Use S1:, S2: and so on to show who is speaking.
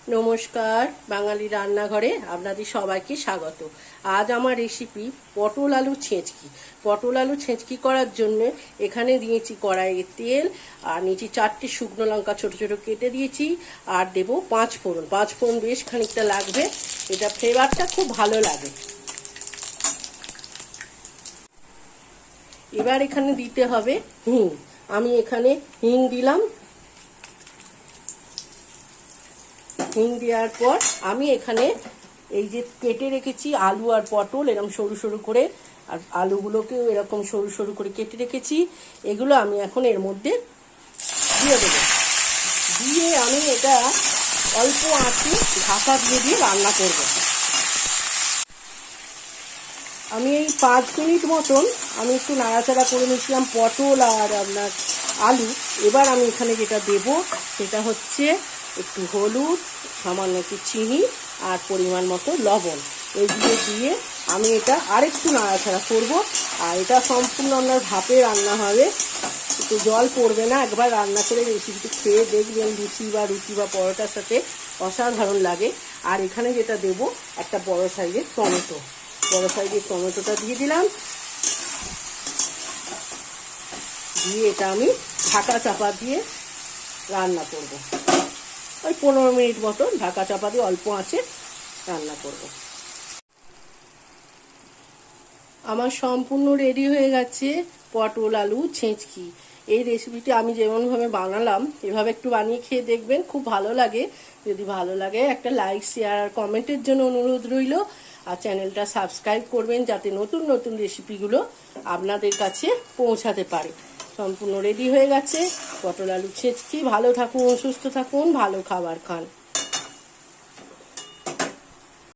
S1: নমস্কার, বাঙালি রান্নাঘরে আপনাদের সবাইকে স্বাগত। আজ আমার রেসিপি পটল আলু ছেঁচকি। পটল আলু ছেঁচকি করার জন্য এখানে দিয়েছি কড়াইয়ে তেল, আর নিচে 4টে শুকনো লঙ্কা ছোট ছোট কেটে দিয়েছি, আর দেব 5 ফোড়ন। 5 ফোড়ন বেশ খানিকটা লাগবে, এটা ফ্লেভারটা খুব ভালো লাগে। এবার এখানে দিতে হবে হিং। আমি এখানে হিং দিলাম। হিং দেওয়ার পর আমি এখানে এই যে কেটে রেখেছি আলু আর পটল এরকম সরু সরু করে, আর আলুগুলোকেও এরকম সরু সরু করে কেটে রেখেছি, এগুলো আমি এখন এর মধ্যে দিয়ে দেবো। দিয়ে আমি এটা অল্প আঁচে ঢাকা দিয়ে দিয়ে রান্না করব। আমি এই 5 মিনিট মতন আমি একটু নাড়াচাড়া করে নিয়েছিলাম পটল আর আপনার আলু। এবার আমি এখানে যেটা দেব সেটা হচ্ছে একটু হলুদ, সামান্য একটু চিনি আর পরিমাণ মতো লবণ। এগুলো দিয়ে আমি এটা আরেকটু নাড়াচাড়া করব। আর এটা সম্পূর্ণ আপনার ভাপে রান্না হবে, একটু জল পড়বে না। একবার রান্না করে রেসিপিটি খেয়ে দেখবেন, লুচি বা রুটি বা পরোটার সাথে অসাধারণ লাগে। আর এখানে যেটা দেব একটা বড় সাইজের টমেটো। বড় সাইজের টমেটোটা দিয়ে দিলাম। দিয়ে এটা আমি ঢাকা চাপা দিয়ে রান্না করব। ওই 15 মিনিট মতো ঢাকা চাপা দিয়ে অল্প আঁচে রান্না করব। আমার সম্পূর্ণ রেডি হয়ে গেছে পটল আলু ছেঁচকি। এই রেসিপিটি আমি যেমনভাবে বানালাম এভাবে একটু বানিয়ে খেয়ে দেখবেন, খুব ভালো লাগে। যদি ভালো লাগে একটা লাইক, শেয়ার আর কমেন্টের জন্য অনুরোধ রইল। আর চ্যানেলটা সাবস্ক্রাইব করবেন যাতে নতুন নতুন রেসিপিগুলো আপনাদের কাছে পৌঁছাতে পারে। সম্পূর্ণ রেডি হয়ে গেছে পটল আলু ছেঁচকি। ভালো থাকুন, সুস্থ থাকুন, ভালো খাবার খান।